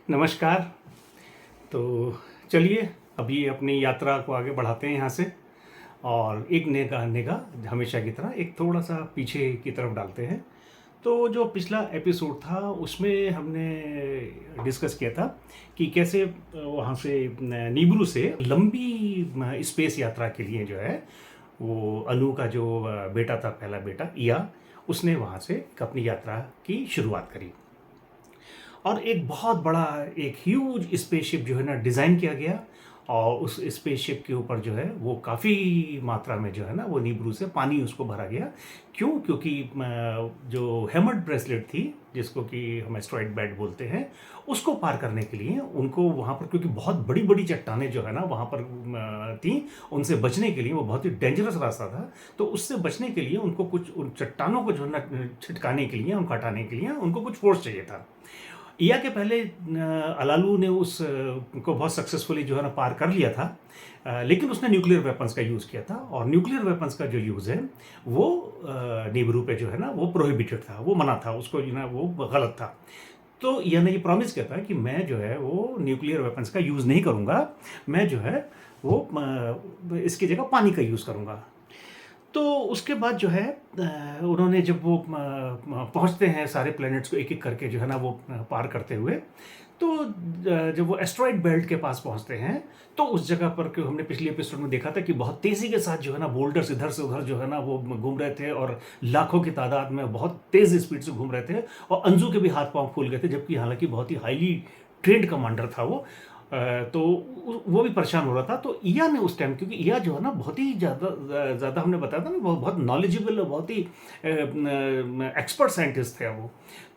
नमस्कार। तो चलिए अभी अपनी यात्रा को आगे बढ़ाते हैं यहाँ से और एक निगाह निगाह हमेशा की तरह एक थोड़ा-सा पीछे की तरफ डालते हैं। तो जो पिछला एपिसोड था उसमें हमने डिस्कस किया था कि कैसे वहाँ से नीब्रू से लंबी स्पेस यात्रा के लिए जो है वो अनु का जो बेटा था, पहला बेटा इया, उसने वहाँ से एक अपनी यात्रा की शुरुआत करी। और एक बहुत बड़ा एक ह्यूज स्पेसशिप जो है ना डिज़ाइन किया गया और उस स्पेसशिप के ऊपर जो है वो काफ़ी मात्रा में जो है ना वो नीब्रू से पानी उसको भरा गया। क्यों? क्योंकि जो हेमर्ड ब्रेसलेट थी जिसको कि हम एस्ट्रॉइड बेल्ट बोलते हैं, उसको पार करने के लिए उनको वहाँ पर, क्योंकि बहुत बड़ी बड़ी चट्टानें जो है ना वहाँ पर थी, उनसे बचने के लिए वो बहुत ही डेंजरस रास्ता था। तो उससे बचने के लिए उनको कुछ उन चट्टानों को जो है ना छिटकाने के लिए, उनको हटाने के लिए उनको कुछ फोर्स चाहिए था। इया के पहले अलालू ने उस को बहुत सक्सेसफुली जो है ना पार कर लिया था। लेकिन उसने न्यूक्लियर वेपन्स का यूज़ किया था और न्यूक्लियर वेपन्स का जो यूज़ है वो नीब्रू पे जो है ना वो प्रोहिबिटेड था, वो मना था, उसको जो ना वो गलत था। तो इया ने ये प्रॉमिस किया था कि मैं जो है वो न्यूक्लियर वेपन्स का यूज़ नहीं करूँगा, मैं जो है वो इसकी जगह पानी का यूज़ करूँगा। तो उसके बाद जो है उन्होंने जब वो पहुँचते हैं सारे प्लैनेट्स को एक-एक करके जो है ना वो पार करते हुए, तो जब वो एस्टेरॉयड बेल्ट के पास पहुँचते हैं, तो उस जगह पर कि हमने पिछले एपिसोड में देखा था कि बहुत तेज़ी के साथ जो है ना बोल्डर्स इधर से उधर जो है ना वो घूम रहे थे और लाखों की तादाद में बहुत तेज़ स्पीड से घूम रहे थे और अंजू के भी हाथ-पाँव फूल गए थे, जबकि हालाँकि बहुत ही हाईली ट्रेन्ड कमांडर था वो। तो वो भी परेशान हो रहा था। तो इया ने उस टाइम, क्योंकि इया जो है ना बहुत ही ज़्यादा हमने बताया था ना, वो बहुत नॉलेजेबल और बहुत ही एक्सपर्ट साइंटिस्ट थे वो।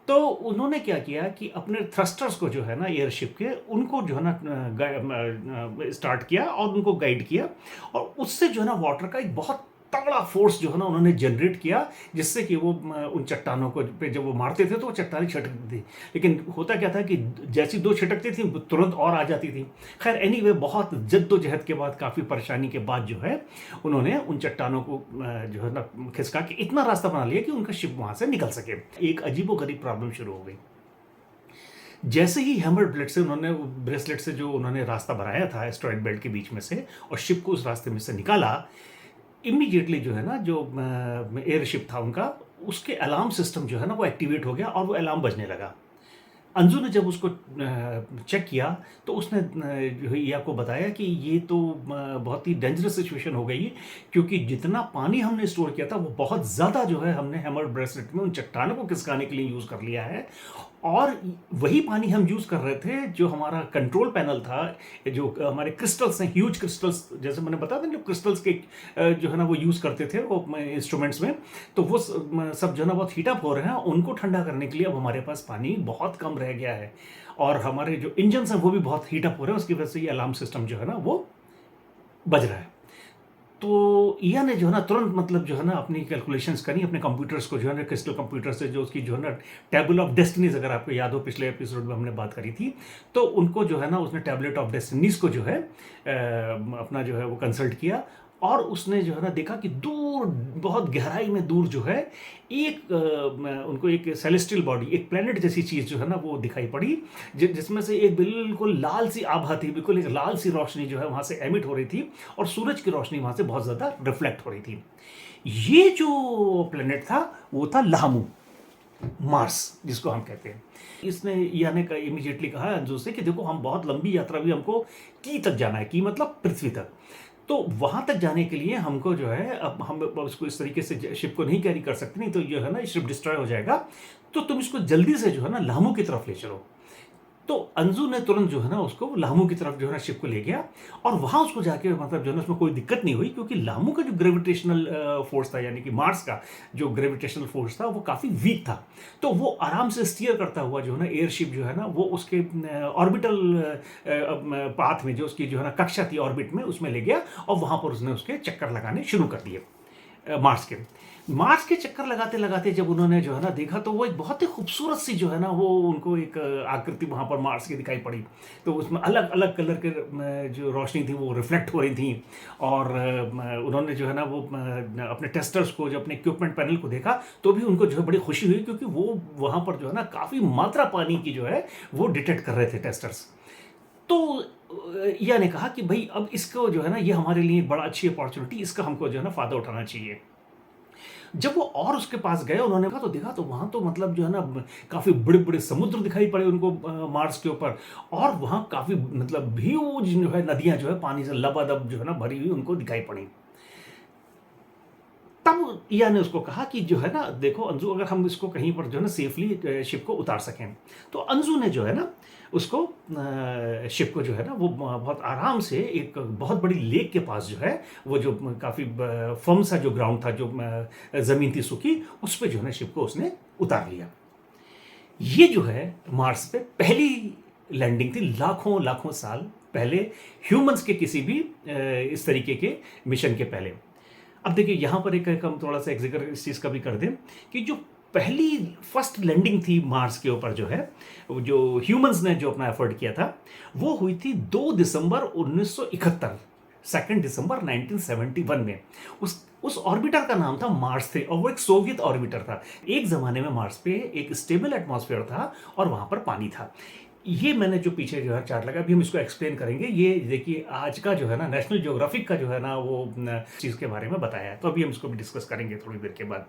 तो उन्होंने क्या किया कि अपने थ्रस्टर्स को जो है ना एयरशिप के, उनको जो है ना स्टार्ट किया और उनको गाइड किया और उससे जो है ना वाटर का एक बहुत तगड़ा फोर्स जो है ना उन्होंने जनरेट किया, जिससे कि वो उन चट्टानों को पे जब वो मारते थे तो वो चट्टानें छिटकती थी। लेकिन होता क्या था कि जैसी दो छिटकती थी तुरंत और आ जाती थी। खैर एनीवे, बहुत जद्दोजहद के बाद, काफ़ी परेशानी के बाद जो है उन्होंने उन चट्टानों को जो है ना खिसका के इतना रास्ता बना लिया कि उनका शिप वहाँ से निकल सके। एक अजीबोगरीब प्रॉब्लम शुरू हो गई। जैसे ही हैमर ब्रेसलेट से जो उन्होंने रास्ता बनाया था एस्टेरॉयड बेल्ट के बीच में से और शिप को उस रास्ते में से निकाला, इमीडिएटली जो है ना जो एयरशिप था उनका, उसके अलार्म सिस्टम जो है ना वो एक्टिवेट हो गया और वो अलार्म बजने लगा। अंजू ने जब उसको चेक किया तो उसने जो है इया को बताया कि ये तो बहुत ही डेंजरस सिचुएशन हो गई है, क्योंकि जितना पानी हमने स्टोर किया था वो बहुत ज़्यादा जो है हमने हैमर ब्रेसलेट में उन चट्टानों को खिसकाने के लिए यूज़ कर लिया है और वही पानी हम यूज़ कर रहे थे जो हमारा कंट्रोल पैनल था, जो हमारे क्रिस्टल्स हैं, ह्यूज क्रिस्टल्स, जैसे मैंने बताया था जो क्रिस्टल्स के जो है ना वो यूज़ करते थे वो इंस्ट्रूमेंट्स में, तो वो सब जो है ना बहुत हीट अप हो रहे हैं। उनको ठंडा करने के लिए अब हमारे पास पानी बहुत कम रह गया है और हमारे जो इंजन्स हैं वो भी बहुत हीट अप हो रहे हैं, उसकी वजह से ये अलार्म सिस्टम जो है ना वो बज रहा है। तो इया ने जो है ना तुरंत मतलब जो है ना अपनी कैलकुलेशंस करी, अपने कंप्यूटर्स को जो है ना क्रिस्टल कंप्यूटर से, जो उसकी जो है ना टेबल ऑफ डेस्टिनीज, अगर आपको याद हो पिछले एपिसोड में हमने बात करी थी, तो उनको जो है ना उसने टैबलेट ऑफ डेस्टिनीज को जो है अपना जो है वो कंसल्ट किया और उसने जो है ना देखा कि दूर, बहुत गहराई में दूर जो है एक उनको एक सेलेस्टियल बॉडी, एक प्लेनेट जैसी चीज़ जो है ना वो दिखाई पड़ी, जिसमें से एक बिल्कुल लाल सी आभा थी, बिल्कुल एक लाल सी रोशनी जो है वहाँ से एमिट हो रही थी और सूरज की रोशनी वहाँ से बहुत ज़्यादा रिफ्लेक्ट हो रही थी। ये जो प्लेनेट था वो था लामू, मार्स जिसको हम कहते हैं। इसने यानी का इमीडिएटली कहा अंजू से कि देखो हम बहुत लंबी यात्रा भी हमको की तक जाना है, की मतलब पृथ्वी तक। तो वहाँ तक जाने के लिए हमको जो है अब हम उसको इस तरीके से शिप को नहीं कैरी कर सकते, नहीं तो जो है ना शिप डिस्ट्रॉय हो जाएगा। तो तुम इसको जल्दी से जो है ना लामू की तरफ ले चलो। तो अंजू ने तुरंत जो है ना उसको लामू की तरफ जो है ना शिप को ले गया और वहाँ उसको जाके मतलब जो है ना उसमें कोई दिक्कत नहीं हुई, क्योंकि लामू का जो ग्रेविटेशनल फोर्स था, यानी कि मार्स का जो ग्रेविटेशनल फोर्स था वो काफ़ी वीक था। तो वो आराम से स्टीयर करता हुआ जो है ना एयरशिप जो है ना वो उसके ऑर्बिटल पाथ में, जो उसकी जो है ना कक्षा थी ऑर्बिट में, उसमें ले गया और वहाँ पर उसने उसके चक्कर लगाने शुरू कर दिए मार्स के। मार्स के चक्कर लगाते लगाते जब उन्होंने जो है ना देखा, तो वो एक बहुत ही खूबसूरत सी जो है ना वो उनको एक आकृति वहाँ पर मार्स की दिखाई पड़ी। तो उसमें अलग अलग कलर के जो रोशनी थी वो रिफ्लेक्ट हो रही थी। और उन्होंने जो है ना वो अपने टेस्टर्स को, जो अपने इक्विपमेंट पैनल को देखा, तो भी उनको जो है बड़ी खुशी हुई, क्योंकि वो वहाँ पर जो है ना काफ़ी मात्रा पानी की जो है वो डिटेक्ट कर रहे थे टेस्टर्स। तो या ने कहा कि भाई अब इसको जो है ना, ये हमारे लिए बड़ा अच्छी अपॉर्चुनिटी, इसका हमको जो है ना फ़ायदा उठाना चाहिए। जब वो और उसके पास गए, उन्होंने कहा तो देखा, तो वहाँ तो मतलब जो है ना काफ़ी बड़े-बड़े समुद्र दिखाई पड़े उनको मार्स के ऊपर। और वहाँ काफ़ी मतलब ह्यूज जो है नदियाँ जो है पानी से लबादब जो है ना भरी हुई उनको दिखाई पड़ी। तब इया ने उसको कहा कि जो है ना देखो अंजू, अगर हम इसको कहीं पर जो है ना सेफली शिप को उतार सकें। तो अंजू ने जो है ना उसको शिप को जो है ना वो बहुत आराम से एक बहुत बड़ी लेक के पास जो है, वो जो काफ़ी फर्म सा जो ग्राउंड था, जो ज़मीन थी सूखी, उस पे जो है ना शिप को उसने उतार लिया। ये जो है मार्स पे पहली लैंडिंग थी, लाखों लाखों साल पहले, ह्यूमंस के किसी भी इस तरीके के मिशन के पहले। अब देखिए यहाँ पर एक हम थोड़ा सा एक जिक्र इस चीज़ का भी कर दें कि जो पहली फर्स्ट लैंडिंग थी मार्स के ऊपर जो है, वो जो ह्यूमंस ने जो अपना एफर्ट किया था, वो हुई थी 2 दिसंबर 1971, 2 दिसंबर 1971 में। उस ऑर्बिटर का नाम था मार्स थे, और वो एक सोवियत ऑर्बिटर था। एक ज़माने में मार्स पे एक स्टेबल एटमॉस्फेयर था और वहाँ पर पानी था। ये मैंने जो पीछे जो है चार्ट लगा, अभी हम इसको एक्सप्लेन करेंगे। ये देखिए आज का जो है ना नेशनल ज्योग्राफिक का जो है ना वो चीज़ के बारे में बताया है, तो अभी हम इसको भी डिस्कस करेंगे थोड़ी देर के बाद।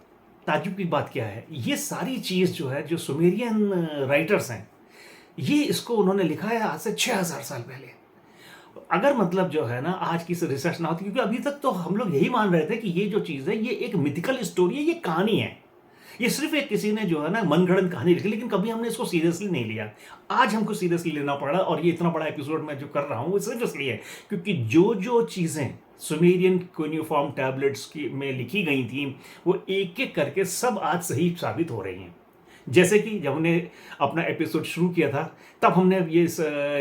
ताज्जुब की बात क्या है, ये सारी चीज़ जो है, जो सुमेरियन राइटर्स हैं, ये इसको उन्होंने लिखा है आज से 6000 साल पहले। अगर मतलब जो है ना आज की रिसर्च ना होती, क्योंकि अभी तक तो हम लोग यही मान रहे थे कि ये जो चीज़ है ये एक मिथिकल स्टोरी है, ये कहानी है, ये सिर्फ एक किसी ने जो है ना मनगढ़ंत कहानी लिखी, लेकिन कभी हमने इसको सीरियसली नहीं लिया। आज हमको सीरियसली लेना पड़ा, और ये इतना बड़ा एपिसोड मैं जो कर रहा हूँ वो सिर्फ इसलिए क्योंकि जो जो चीज़ें सुमेरियन क्यूनिफॉर्म टैबलेट्स की में लिखी गई थी, वो एक एक करके सब आज सही साबित हो रही हैं। जैसे कि जब हमने अपना एपिसोड शुरू किया था, तब हमने ये इस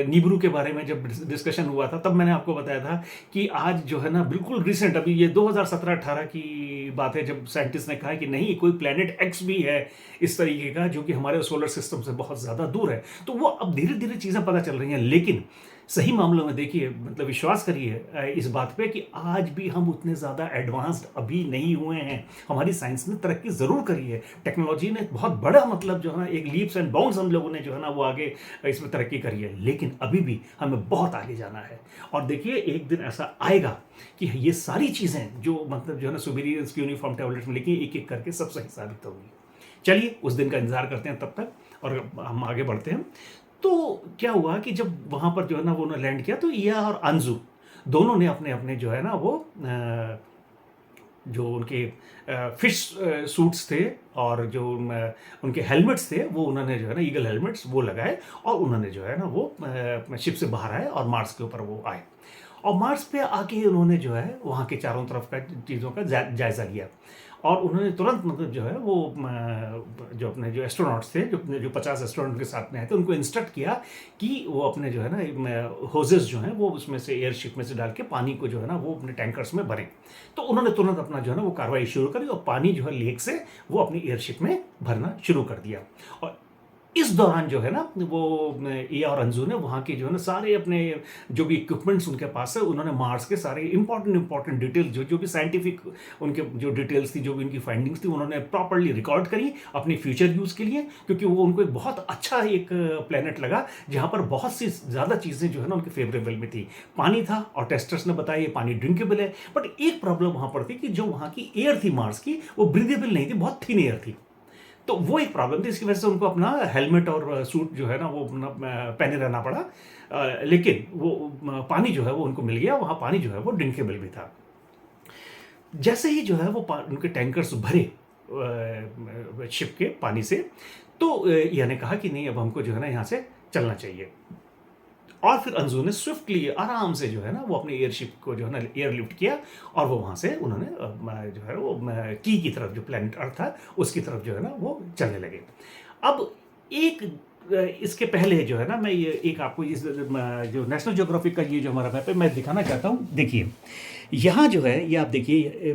नीब्रू के बारे में जब डिस्कशन हुआ था, तब मैंने आपको बताया था कि आज जो है ना बिल्कुल रिसेंट, अभी ये 2017-18 की बात है, जब साइंटिस्ट ने कहा कि नहीं, कोई प्लेनेट एक्स भी है इस तरीके का जो कि हमारे सोलर सिस्टम से बहुत ज़्यादा दूर है। तो वो अब धीरे धीरे चीज़ें पता चल रही हैं, लेकिन सही मामलों में देखिए, मतलब विश्वास करिए इस बात पे कि आज भी हम उतने ज़्यादा एडवांस्ड अभी नहीं हुए हैं। हमारी साइंस ने तरक्की ज़रूर करी है, टेक्नोलॉजी ने बहुत बड़ा मतलब जो है ना एक लीप्स एंड बाउंड्स हम लोगों ने जो है ना वो आगे इसमें तरक्की करी है, लेकिन अभी भी हमें बहुत आगे जाना है। और देखिए एक दिन ऐसा आएगा कि ये सारी चीज़ें जो मतलब जो है ना सुमेरियंस की यूनिफॉर्म टैबलेट्स में लिखी, एक एक करके सब सही साबित होगी। चलिए उस दिन का इंतजार करते हैं तब तक, और हम आगे बढ़ते हैं। तो क्या हुआ कि जब वहाँ पर जो है ना वो लैंड किया, तो इया और अंजू दोनों ने अपने अपने जो है ना वो जो उनके फिश सूट्स थे और जो उनके हेलमेट्स थे, वो उन्होंने जो है ना ईगल हेलमेट्स वो लगाए, और उन्होंने जो है ना वो शिप से बाहर आए और मार्स के ऊपर वो आए। और मार्स पे आके उन्होंने जो है वहाँ के चारों तरफ का चीज़ों का जायज़ा लिया, और उन्होंने तुरंत मतलब जो है वो जो अपने जो एस्ट्रोनॉट्स थे, जो 50 एस्ट्रोनॉट के साथ में आए थे, उनको इंस्ट्रक्ट किया कि वो अपने जो है ना होजेस जो हैं वो उसमें से एयरशिप में से डाल के पानी को जो है ना वो अपने टैंकर्स में भरें। तो उन्होंने तुरंत अपना जो है ना वो कार्रवाई शुरू करी, और पानी जो है लेक से वो अपनी एयरशिप में भरना शुरू कर दिया। और इस दौरान जो है ना वो इया और अंजू ने वहाँ के जो है ना सारे अपने जो भी इक्विपमेंट्स उनके पास है, उन्होंने मार्स के सारे इंपॉर्टेंट डिटेल्स जो भी साइंटिफिक उनके जो डिटेल्स थी, जो भी उनकी फाइंडिंग्स थी, उन्होंने प्रॉपर्ली रिकॉर्ड करी अपनी फ्यूचर यूज़ के लिए, क्योंकि वो उनको एक बहुत अच्छा एक प्लेनेट लगा जहाँ पर बहुत सी ज़्यादा चीज़ें जो है ना उनके फेवरेबल में थी। पानी था, और टेस्टर्स ने बताया ये पानी ड्रिंकेबल है, बट एक प्रॉब्लम वहाँ पर थी कि जो वहाँ की एयर थी मार्स की, वो ब्रीदेबल नहीं थी, बहुत थिन एयर थी। तो वो एक प्रॉब्लम थी, इसकी वजह से उनको अपना हेलमेट और सूट जो है ना वो अपना पहने रहना पड़ा। लेकिन वो पानी जो है वो उनको मिल गया, वहाँ पानी जो है वो ड्रिंकेबल भी था। जैसे ही जो है वो उनके टैंकर्स भरे शिप के पानी से, तो यह ने कहा कि नहीं, अब हमको जो है ना यहाँ से चलना चाहिए। और फिर अंजू ने स्विफ्टली आराम से जो है ना वो अपनी एयरशिप को जो है ना एयरलिफ्ट किया, और वो वहाँ से उन्होंने जो है वो की तरफ, जो प्लैनेट अर्थ था उसकी तरफ जो है ना वो चलने लगे। अब एक इसके पहले जो है ना, मैं ये एक आपको इस जो नेशनल ज्योग्राफिक का ये जो हमारा मैप है मैं दिखाना चाहता हूँ। देखिए यहाँ जो है ये आप देखिए,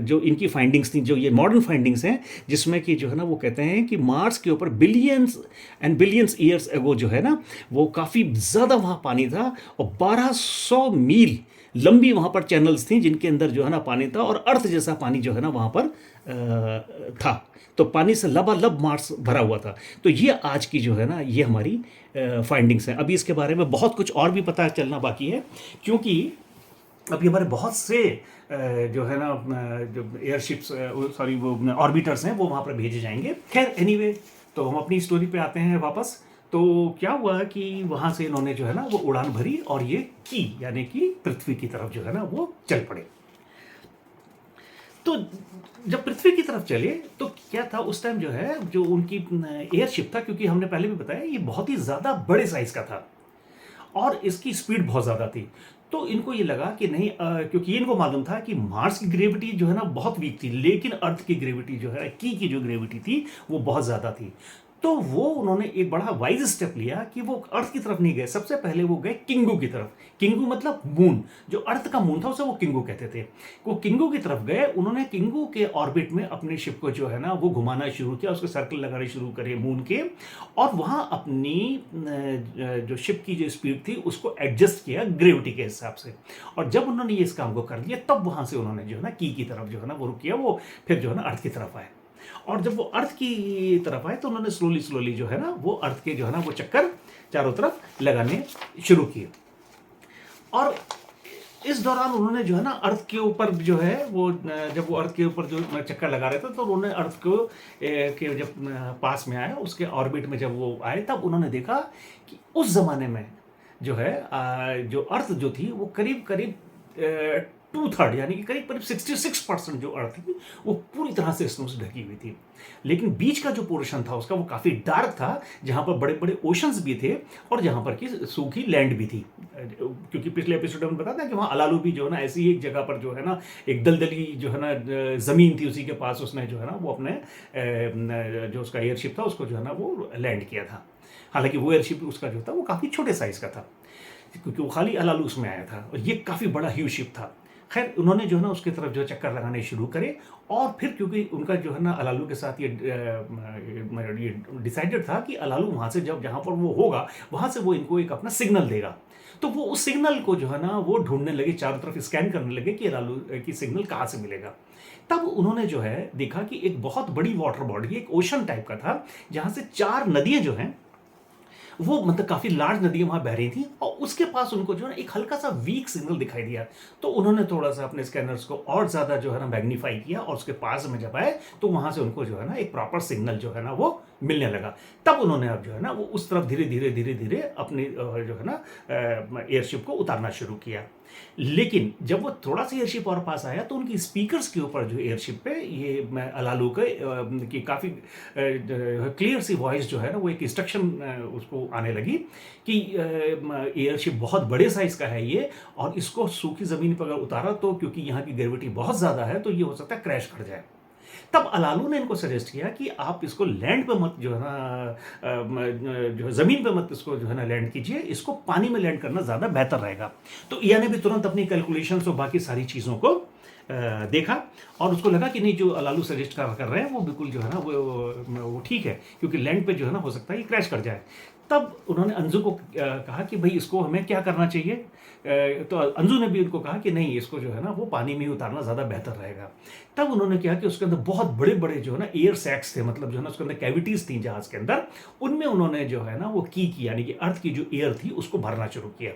जो इनकी फाइंडिंग्स थी, जो ये मॉडर्न फाइंडिंग्स हैं, जिसमें कि जो है ना वो कहते हैं कि मार्स के ऊपर billions and billions years ago जो है ना वो काफ़ी ज़्यादा वहाँ पानी था, और 1200 मील लंबी वहाँ पर चैनल्स थी जिनके अंदर जो है ना पानी था, और अर्थ जैसा पानी जो है ना वहाँ पर था। तो पानी से लबालब मार्स भरा हुआ था। तो ये आज की जो है ना ये हमारी फाइंडिंग्स हैं। अभी इसके बारे में बहुत कुछ और भी पता चलना बाकी है, क्योंकि अभी हमारे बहुत से जो है ना जो एयरशिप्स, सॉरी वो ऑर्बिटर्स हैं, वो वहाँ पर भेजे जाएंगे। खैर एनीवे, तो हम अपनी स्टोरी पे आते हैं वापस। तो क्या हुआ कि वहाँ से इन्होंने जो है ना वो उड़ान भरी, और ये की यानी कि पृथ्वी की तरफ जो है ना वो चल पड़े। तो जब पृथ्वी की तरफ चले तो क्या था उस टाइम जो है, जो उनकी एयरशिप था, क्योंकि हमने पहले भी बताया ये बहुत ही ज़्यादा बड़े साइज़ का था और इसकी स्पीड बहुत ज़्यादा थी। तो इनको ये लगा कि नहीं, क्योंकि इनको मालूम था कि मार्स की ग्रेविटी जो है ना बहुत वीक थी, लेकिन अर्थ की ग्रेविटी जो है, की जो ग्रेविटी थी वो बहुत ज़्यादा थी। तो वो उन्होंने एक बड़ा वाइज स्टेप लिया कि वो अर्थ की तरफ नहीं गए, सबसे पहले वो गए किंगू की तरफ। किंगू मतलब मून, जो अर्थ का मून था उसे वो किंगू कहते थे। वो किंगू की तरफ गए, उन्होंने किंगू के ऑर्बिट में अपने शिप को जो है ना वो घुमाना शुरू किया, उसके सर्कल लगाने शुरू करे मून के, और वहाँ अपनी जो शिप की जो स्पीड थी उसको एडजस्ट किया ग्रेविटी के हिसाब से। और जब उन्होंने ये इस काम को कर लिया, तब वहाँ से उन्होंने जो है ना की तरफ जो है ना वो रुक किया, वो फिर जो है ना अर्थ की तरफ आए। और जब वो अर्थ की तरफ आए तो उन्होंने स्लोली स्लोली जो है ना वो अर्थ के जो है ना वो चक्कर चारों तरफ लगाने शुरू किए। और इस दौरान उन्होंने जो है ना अर्थ के ऊपर जो है वो, जब वो अर्थ के ऊपर जो चक्कर लगा रहे थे, तो उन्होंने अर्थ को के जब पास में आया, उसके ऑर्बिट में जब वो आए, तब उन्होंने देखा कि उस जमाने में जो है जो अर्थ जो थी वो करीब करीब 2/3 यानी कि करीब करीब 66% जो अर्थ थी वो पूरी तरह से स्नो से ढकी हुई थी। लेकिन बीच का जो पोर्शन था उसका वो काफ़ी डार्क था, जहाँ पर बड़े बड़े ओशंस भी थे और जहाँ पर कि सूखी लैंड भी थी। क्योंकि पिछले एपिसोड में बताया था कि वहाँ अलालू भी जो है ना ऐसी ही एक जगह पर जो है ना एक दलदली जो है ना ज़मीन थी, उसी के पास उसने जो है ना वो अपने जो उसका एयरशिप था उसको जो है ना वो लैंड किया था। हालांकि वो एयरशिप उसका जो था वो काफ़ी छोटे साइज़ का था, क्योंकि वो खाली अलालू उसमें आया था, और ये काफ़ी बड़ा ह्यूज शिप था। खैर उन्होंने जो है ना उसकी तरफ जो चक्कर लगाने शुरू करे, और फिर क्योंकि उनका जो है ना अलालू के साथ ये डिसाइडेड था कि अलालू वहाँ से जब जहाँ पर वो होगा वहाँ से वो इनको एक अपना सिग्नल देगा। तो वो उस सिग्नल को जो है ना वो ढूंढने लगे, चारों तरफ स्कैन करने लगे कि अलालू की सिग्नल कहाँ से मिलेगा। तब उन्होंने जो है देखा कि एक बहुत बड़ी वाटर बॉडी, एक ओशन टाइप का था, जहाँ से 4 नदियाँ जो हैं वो मतलब काफ़ी लार्ज नदियाँ वहाँ बह रही थी, और उसके पास उनको जो है ना एक हल्का सा वीक सिग्नल दिखाई दिया। तो उन्होंने थोड़ा सा अपने स्कैनर्स को और ज़्यादा जो है ना मैग्नीफाई किया, और उसके पास में जब आए तो वहाँ से उनको जो है ना एक प्रॉपर सिग्नल जो है ना वो मिलने लगा। तब उन्होंने अब जो है ना वो उस तरफ धीरे धीरे धीरे धीरे अपनी जो है ना एयरशिप को उतारना शुरू किया। लेकिन जब वो थोड़ा सा एयरशिप और पास आया तो उनकी स्पीकर्स के ऊपर जो एयरशिप पे ये अलालू के की काफ़ी क्लियर सी वॉइस जो है ना वो एक इंस्ट्रक्शन उसको आने लगी कि एयरशिप बहुत बड़े साइज़ का है ये, और इसको सूखी ज़मीन पर अगर उतारा तो क्योंकि यहाँ की ग्रेविटी बहुत ज़्यादा है तो ये हो सकता है क्रैश कर जाए। तब अलालू ने इनको सजेस्ट किया कि आप इसको लैंड पे मत जो है ना जो है ज़मीन पे मत इसको जो है ना लैंड कीजिए, इसको पानी में लैंड करना ज़्यादा बेहतर रहेगा। तो इया ने भी तुरंत अपनी कैलकुलेशंस और बाकी सारी चीज़ों को देखा, और उसको लगा कि नहीं, जो अलालू सजेस्ट कर रहे हैं वो बिल्कुल जो है ना वो ठीक है, क्योंकि लैंड पे जो है ना हो सकता है ये क्रैश कर जाए। तब उन्होंने अंजू को कहा कि भाई इसको हमें क्या करना चाहिए। तो अंजू ने भी उनको कहा कि नहीं, इसको जो है ना वो पानी में ही उतारना ज़्यादा बेहतर रहेगा। तब उन्होंने कहा कि उसके अंदर बहुत बड़े बड़े जो है ना एयर सैक्स थे, मतलब जो है ना उसके अंदर कैविटीज़ थी जहाज़ के अंदर, उनमें उन्होंने जो है ना वो की यानी कि अर्थ की जो एयर थी उसको भरना शुरू किया।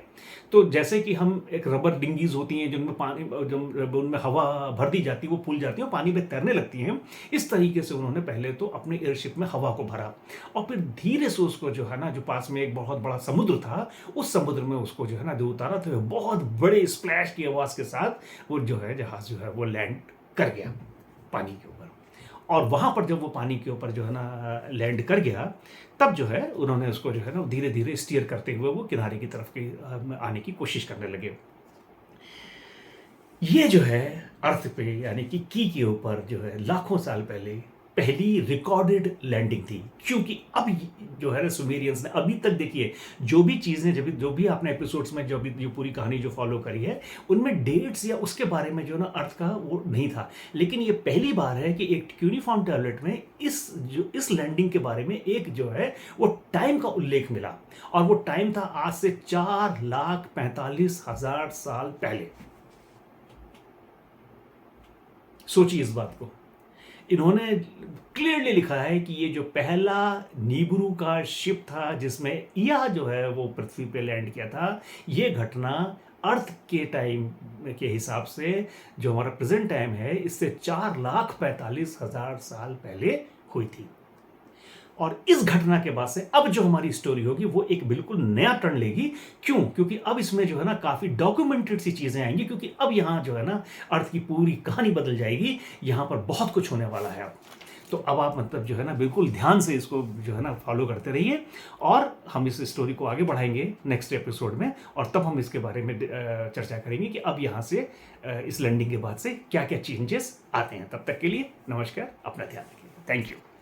तो जैसे कि हम एक रबर डिंगीज होती हैं जिनमें पानी, जब उनमें हवा भर दी जाती है वो फूल जाती है और पानी में तैरने लगती हैं, इस तरीके से उन्होंने पहले तो अपने एयरशिप में हवा को भरा, और फिर धीरे से उसको जो है ना, जो पास में एक बहुत बड़ा समुद्र था उस समुद्र में उसको जो है ना जो उतारा, तो बहुत बड़े स्प्लैश की आवाज़ के साथ वो जो है जहाज़ जो है वो लैंड कर गया पानी के ऊपर। और वहाँ पर जब वो पानी के ऊपर जो है ना लैंड कर गया, तब जो है उन्होंने उसको जो है ना धीरे धीरे स्टीयर करते हुए वो किनारे की तरफ आने की कोशिश करने लगे। ये जो है अर्थ पे यानी कि के ऊपर जो है लाखों साल पहले पहली रिकॉर्डेड लैंडिंग थी। क्योंकि अब जो है ना सुमेरियंस ने अभी तक देखिए जो भी चीज़ें जो भी आपने एपिसोड्स में जो पूरी कहानी जो फॉलो करी है उनमें डेट्स या उसके बारे में जो ना अर्थ का वो नहीं था। लेकिन ये पहली बार है कि एक क्यूनिफॉर्म टैबलेट में इस लैंडिंग के बारे में एक जो है वो टाइम का उल्लेख मिला, और वो टाइम था आज से 4,45,000 साल पहले। सोचिए इस बात को। इन्होंने क्लियरली लिखा है कि ये जो पहला नीब्रू का शिप था जिसमें यह जो है वो पृथ्वी पे लैंड किया था, ये घटना अर्थ के टाइम के हिसाब से जो हमारा प्रेजेंट टाइम है इससे 4,45,000 साल पहले हुई थी। और इस घटना के बाद से अब जो हमारी स्टोरी होगी वो एक बिल्कुल नया टर्न लेगी। क्यों? क्योंकि अब इसमें जो है ना काफ़ी डॉक्यूमेंटेड सी चीज़ें आएंगी, क्योंकि अब यहाँ जो है ना अर्थ की पूरी कहानी बदल जाएगी। यहाँ पर बहुत कुछ होने वाला है अब। तो अब आप मतलब जो है ना बिल्कुल ध्यान से इसको जो है ना फॉलो करते रहिए, और हम इस स्टोरी को आगे बढ़ाएंगे नेक्स्ट एपिसोड में, और तब हम इसके बारे में चर्चा करेंगे कि अब यहाँ से इस लैंडिंग के बाद से क्या क्या चेंजेस आते हैं। तब तक के लिए नमस्कार, अपना ध्यान रखिए। Thank you.